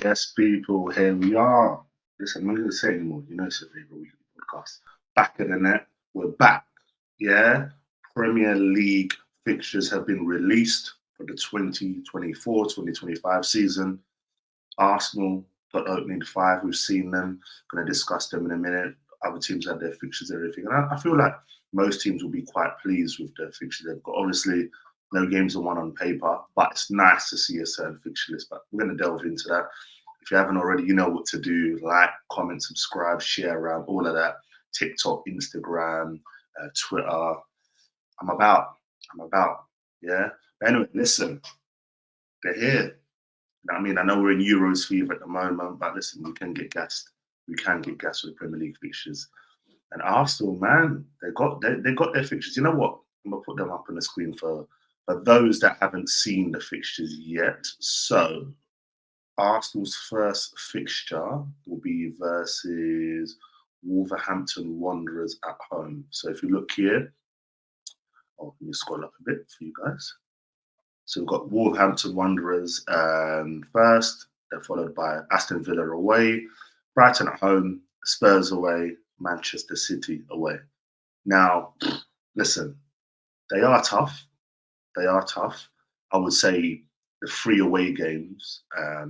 Yes, people, here we are. Listen, I'm not going to say anymore. You know, it's your favorite weekly podcast. Back in the net. We're back. Yeah. Premier League fixtures have been released for the 2024-2025 season. Arsenal got opening five. We've seen them. Going to discuss them in a minute. Other teams have their fixtures, everything. And I feel like most teams will be quite pleased with the fixtures they've got. Obviously, no games are won on paper, but it's nice to see a certain fixture list. But we're going to delve into that. If you haven't already, you know what to do. Like, comment, subscribe, share around, all of that. TikTok, Instagram, Twitter. I'm about. I'm about. Yeah. But anyway, listen, they're here. I mean, I know we're in Euros fever at the moment, but listen, we can get gassed. We can get gassed with Premier League fixtures. And Arsenal, man, they got their fixtures. You know what? I'm gonna put them up on the screen for those that haven't seen the fixtures yet. So Arsenal's first fixture will be versus Wolverhampton Wanderers at home. So if you look here, let me scroll up a bit for you guys. So we've got Wolverhampton Wanderers first. They're followed by Aston Villa away, Brighton at home, Spurs away, Manchester City away. Now, listen, they are tough. They are tough. I would say the three away games are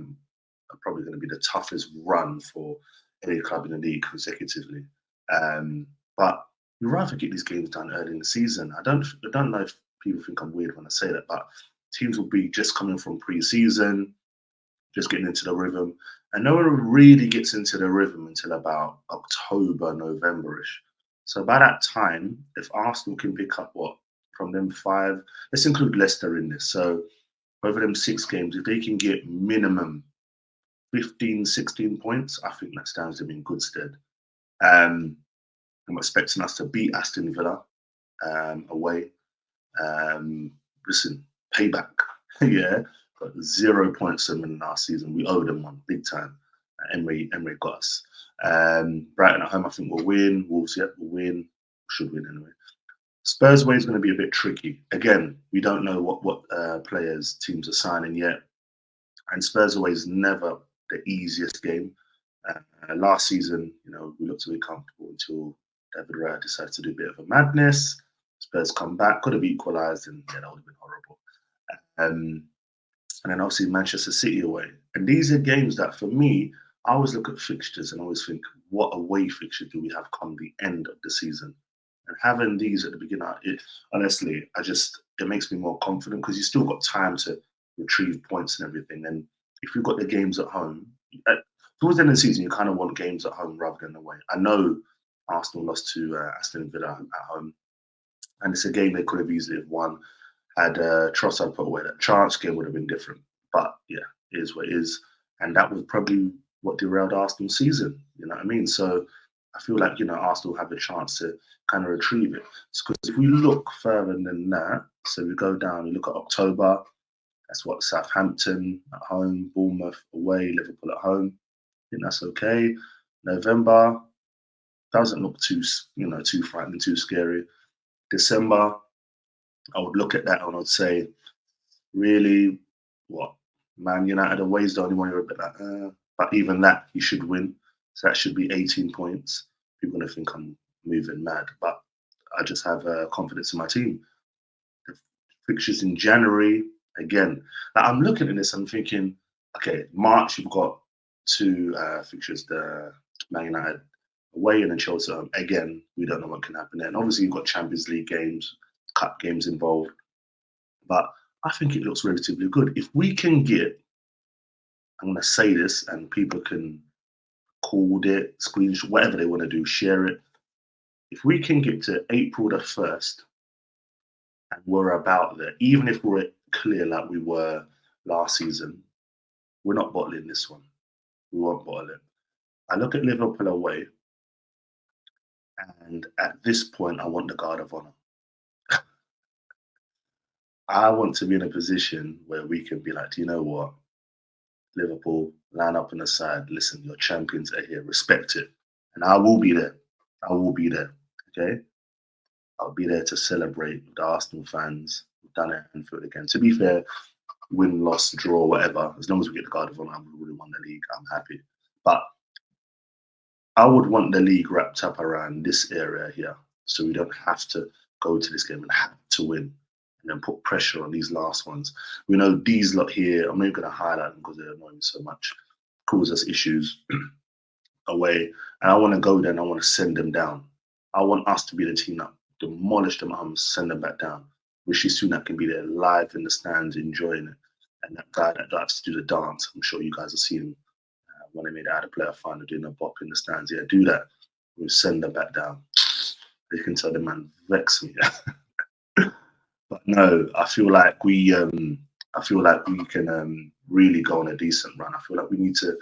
probably going to be the toughest run for any club in the league consecutively. But you'd rather get these games done early in the season. I don't know if people think I'm weird when I say that, but teams will be just coming from pre-season, just getting into the rhythm, and no one really gets into the rhythm until about October, November-ish. So by that time, if Arsenal can pick up what from them five, let's include Leicester in this. So over them six games, if they can get minimum 15, 16 points, I think that stands them in good stead. I'm expecting us to beat Aston Villa away. Listen, payback. Yeah, got 0 points from them in last season. We owe them one big time. Emery got us. Brighton at home, I think we'll win. Wolves, yep, we'll win. Should win anyway. Spurs way is going to be a bit tricky. Again, we don't know what players teams are signing yet, and Spurs away is never the easiest game. Last season, we looked to be comfortable until David Raya decided to do a bit of a madness. Spurs come back, could have equalised, and yeah, that would have been horrible. And then obviously Manchester City away. And these are games that, for me, I always look at fixtures and always think, what away fixture do we have come the end of the season? And having these at the beginning, honestly, it makes me more confident because you still got time to retrieve points and everything. And if you've got the games at home, towards the end of the season, you kind of want games at home rather than away. I know Arsenal lost to Aston Villa at home, and it's a game they could have easily won. Had Trossard put away that chance, game would have been different. But yeah, it is what it is. And that was probably what derailed Arsenal's season. You know what I mean? So I feel like, Arsenal have a chance to kind of retrieve it. Because if we look further than that, so we go down, we look at October, that's what Southampton at home, Bournemouth away, Liverpool at home. I think that's okay. November doesn't look too frightening, too scary. December, I would look at that and I'd say, really, what? Man United away is the only one you're a bit like, but even that, you should win. So that should be 18 points. People are going to think I'm moving mad, but I just have confidence in my team. The fixtures in January, again, like I'm looking at this, I'm thinking, okay, March, you've got two fixtures, the Man United away and then Chelsea home. Again, we don't know what can happen there. And obviously, you've got Champions League games, cup games involved. But I think it looks relatively good. If we can get, I'm going to say this and people can call it, screenshot, whatever they want to do, share it. If we can get to April the 1st and we're about there, even if we're clear like we were last season, we're not bottling this one. We won't bottle it. I look at Liverpool away, and at this point, I want the guard of honour. I want to be in a position where we can be like, do you know what? Liverpool, line up on the side. Listen, your champions are here. Respect it. and I will be there. I will be there. Okay, I'll be there to celebrate with the Arsenal fans. We've done it and Anfield again. To be fair, win, loss, draw, whatever. As long as we get the Guard of Honour, we would have won the league. I'm happy. But I would want the league wrapped up around this area here, so we don't have to go to this game and have to win, and then put pressure on these last ones. We know these lot here. I'm not going to highlight them because they're annoying so much, cause us issues away. And I want to go there and I want to send them down. I want us to be the team that demolish them and send them back down. Rishi Sunak can be there live in the stands enjoying it. And that guy that likes to do the dance, I'm sure you guys have seen him when they made it out of player final doing a bop in the stands. Yeah, do that. We'll send them back down. You can tell the man vex me. But no, I feel like we can really go on a decent run. I feel like we need to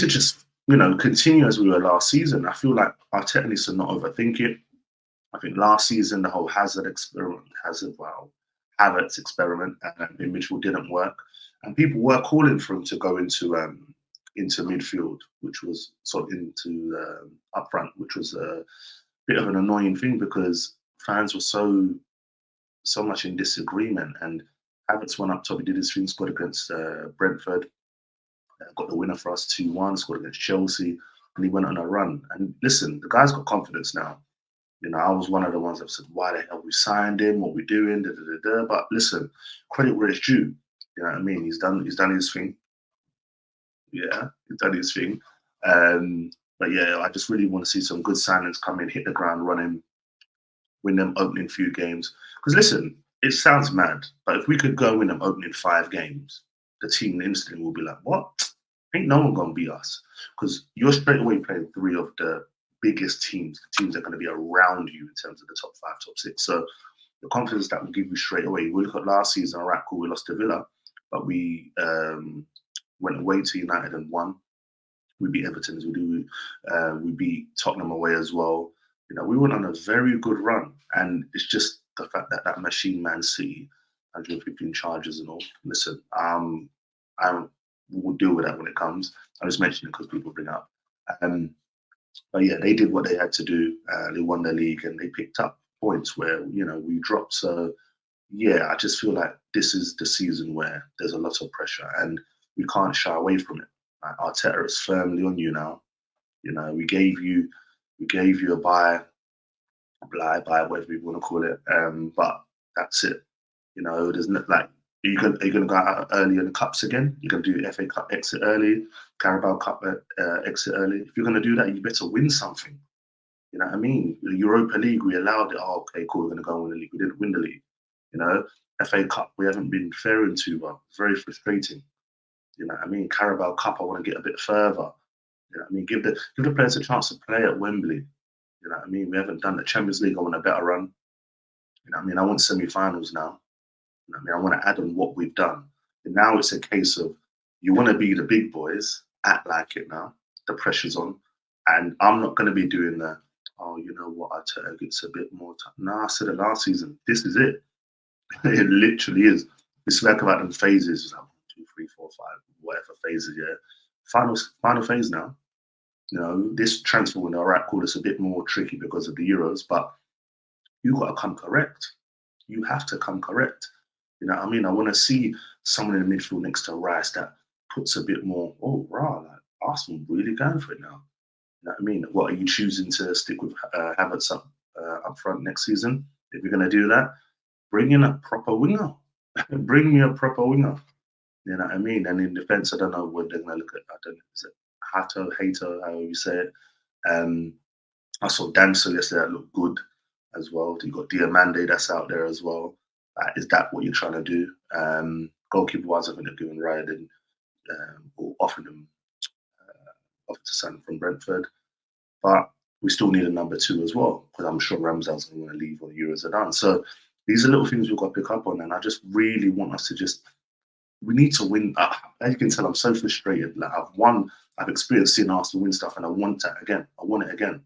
just continue as we were last season. I feel like Arteta needs to not overthink it. I think last season the whole Havertz experiment in midfield didn't work, and people were calling for him to go into midfield, which was sort of into up front, which was a bit of an annoying thing because fans were so much in disagreement. And Havertz went up top, he did his thing, scored against Brentford, got the winner for us 2-1, scored against Chelsea, and he went on a run. And listen, the guy's got confidence now. I was one of the ones that said, why the hell we signed him, what we doing, da, da, da, da. But listen, credit where it's due. You know what I mean? He's done his thing. Yeah, he's done his thing. But yeah, I just really want to see some good signings come in, hit the ground running, win them opening few games. Because listen, it sounds mad, but if we could go win them opening 5 games, the team instantly will be like, what? Ain't no one gonna beat us. Because you're straight away playing 3 of the biggest teams that are going to be around you in terms of the top 5, top 6. So the confidence that will give you straight away. We look at last season, all right, cool, we lost to Villa, but we went away to United and won. We beat Everton as we do. We beat Tottenham away as well. We went on a very good run, and it's just the fact that that machine Man City, 115 charges and all. Listen, we'll deal with that when it comes. I just mentioned it because people bring it up. But yeah, they did what they had to do. They won the league and they picked up points where we dropped. So yeah, I just feel like this is the season where there's a lot of pressure and we can't shy away from it. Arteta is firmly on you now. We gave you a buy, whatever you want to call it. But that's it. There's not like. Are you going to go out early in the cups again? You're going to do FA Cup exit early, Carabao Cup exit early. If you're going to do that, you better win something. You know what I mean? The Europa League, we allowed it. Oh, okay, cool, we're going to go and win the league. We didn't win the league. FA Cup, we haven't been faring too well. It's very frustrating. You know what I mean? Carabao Cup, I want to get a bit further. You know what I mean? Give the players a chance to play at Wembley. You know what I mean? We haven't done the Champions League. I want a better run. You know what I mean? I want semi-finals now. I want to add on what we've done. And now it's a case of you want to be the big boys, act like it now. The pressure's on. And I'm not going to be doing the, you know what, I tell you, it's a bit more time. No, I said it last season. This is it. It literally is. We spoke about them phases, like 1, 2, 3, 4, 5, whatever phases, yeah. Final phase now. This transfer window, all right, cool, it's a bit more tricky because of the Euros, but you got to come correct. You have to come correct. You know what I mean? I want to see someone in the midfield next to Rice that puts a bit more, like Arsenal really going for it now. You know what I mean? What are you choosing to stick with Havertz up front next season? If you're going to do that, bring in a proper winger. Bring me a proper winger. You know what I mean? And in defence, I don't know what they're going to look at. I don't know, is it Hato, however you say it. I saw Dancer yesterday that looked good as well. You got Diamande that's out there as well. Is that what you're trying to do? Goalkeeper-wise, I think they're giving Ryden or offering him offer to sign from Brentford. But we still need a number 2 as well, because I'm sure Ramsdale's going to leave when the Euros are done. So these are little things we've got to pick up on, and I just really want us to we need to win. As you can tell, I'm so frustrated. Like I've experienced seeing Arsenal win stuff, and I want that again. I want it again.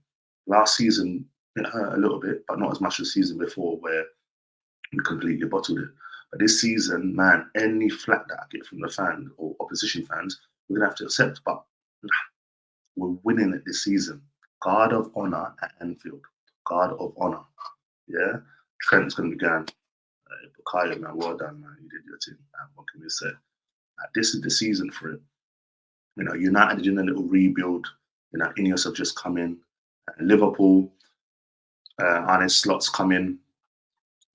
Last season, it hurt a little bit, but not as much as the season before, where we completely bottled it. But this season, man, any flack that I get from the fan or opposition fans, we're gonna have to accept. But We're winning it this season. Guard of honor at Anfield. Guard of honor. Yeah. Trent's going to be going. Bukayo, man, well done, man. You did your thing. What can we say? This is the season for it. United did a little rebuild. Ineos have just come in. Liverpool, Arne Slot's come in.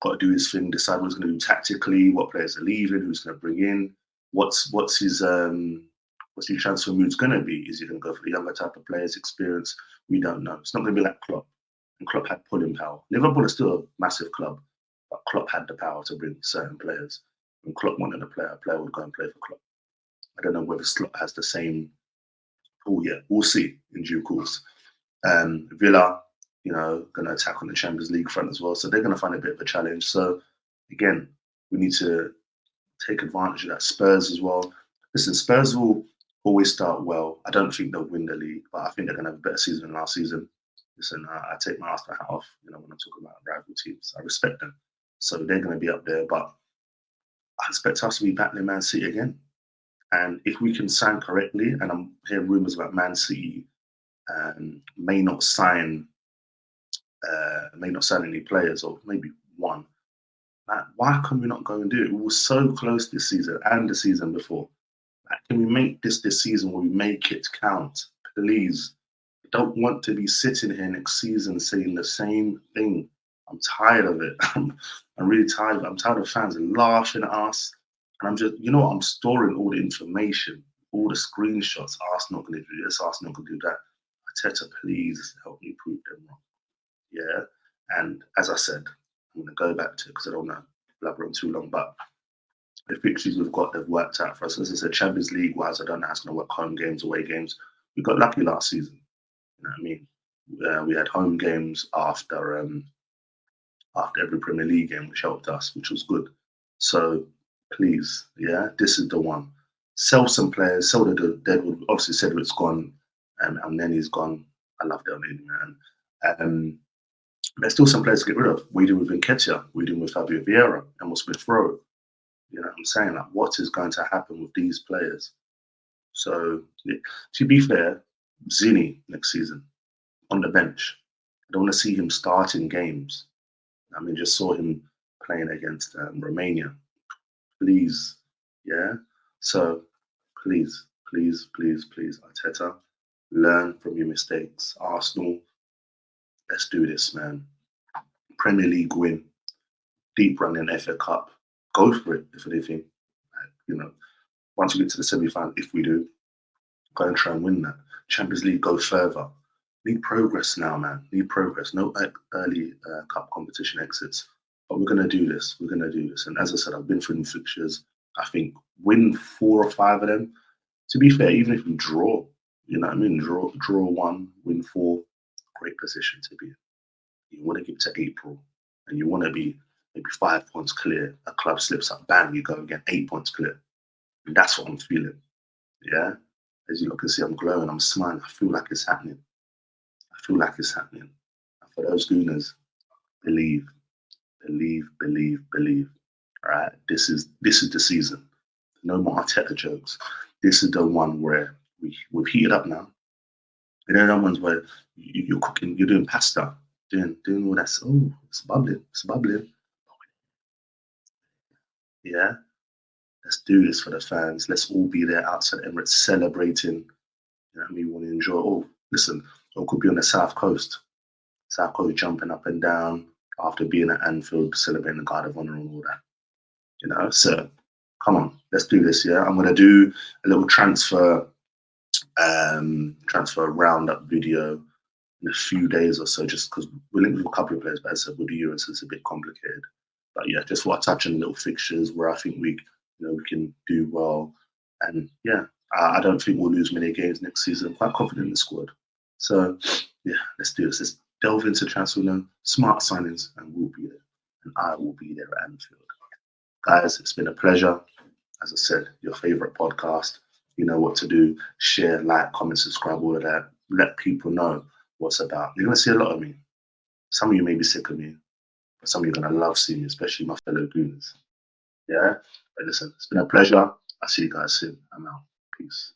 Got to do his thing. Decide what he's going to do tactically. What players are leaving. Who's going to bring in. What's his transfer mood's going to be? Is he going to go for the younger type of players, experience? We don't know. It's not going to be like Klopp. And Klopp had pulling power. Liverpool is still a massive club, but Klopp had the power to bring certain players. When Klopp wanted a player would go and play for Klopp. I don't know whether Slot has the same pull yet. We'll see in due course. Villa, going to attack on the Champions League front as well. So they're going to find a bit of a challenge. So again, we need to take advantage of that. Spurs as well. Listen, Spurs will always start well. I don't think they'll win the league, but I think they're going to have a better season than last season. Listen, I take my Arsenal hat off, when I'm talking about rival teams. I respect them. So they're going to be up there, but I expect us to be battling Man City again. And if we can sign correctly, and I'm hearing rumours about Man City may not sign any players, or maybe one. Why can we not go and do it? We were so close this season and the season before. Can we make this season where we make it count? Please. I don't want to be sitting here next season saying the same thing. I'm tired of it. I'm really tired of it. I'm tired of fans laughing at us. And I'm just, I'm storing all the information, all the screenshots. Arsenal going to do this, Arsenal going to do that. Arteta, please help me prove them wrong. Yeah. And as I said, I'm going to go back to it because I don't want to blabber on too long, but the fixtures we've got, they've worked out for us. As I said, Champions League wise, I don't know how it's going to work, home games, away games. We got lucky last season. You know what I mean? We had home games after every Premier League game, which helped us, which was good. So please, this is the one. Sell some players, sell the Deadwood. Obviously, Cedric's gone, and Nenny's gone. I love Del Nenny, man. There's still some players to get rid of. We do with Nketiah, we do with Fabio Vieira, and Smith Rowe. You know what I'm saying? Like, what is going to happen with these players? So, to be fair, Zini next season on the bench. I don't want to see him starting games. I mean, just saw him playing against Romania. Please, So, please, Arteta, learn from your mistakes. Arsenal, let's do this, man. Premier League win, deep run in FA Cup. Go for it, if anything. Once we get to the semi-final, if we do, go and try and win that. Champions League, go further. Need progress now, man. Need progress. No early cup competition exits. But we're going to do this. And as I said, I've been through the fixtures. I think win 4 or 5 of them. To be fair, even if we draw, you know what I mean? Draw 1, win 4, great position to be in. You want to get to April, and you want to be maybe 5 points clear. A club slips up, bang, you go and get 8 points clear. And that's what I'm feeling. Yeah? As you can see, I'm glowing, I'm smiling. I feel like it's happening. And for those Gooners, believe. All right? This is the season. No more Arteta jokes. This is the one where we've heated up now. And then the ones where you're cooking, you're doing pasta, doing all that. Oh, it's bubbling. Yeah? Let's do this for the fans. Let's all be there outside Emirates celebrating. You know what I mean? We want to enjoy. Oh, listen, or could be on the South Coast. South Coast jumping up and down after being at Anfield, celebrating the Guard of Honor and all that. So come on, let's do this. Yeah, I'm gonna do a little transfer roundup video in a few days or so, just because we're linked with a couple of players, but as I said, with the Euros, it's a bit complicated. But yeah, just want to touch on little fixtures where I think we can do well. And yeah, I don't think we'll lose many games next season. I'm quite confident in the squad. So yeah, let's do this. Let's delve into transfer now, smart signings, and we'll be there. And I will be there at Anfield. Guys, it's been a pleasure. As I said, your favorite podcast. You know what to do. Share, like, comment, subscribe, all of that. Let people know what's about. You're going to see a lot of me. Some of you may be sick of me, but some of you are going to love seeing me, especially my fellow goons. Yeah? But listen, it's been a pleasure. I'll see you guys soon. I'm out. Peace.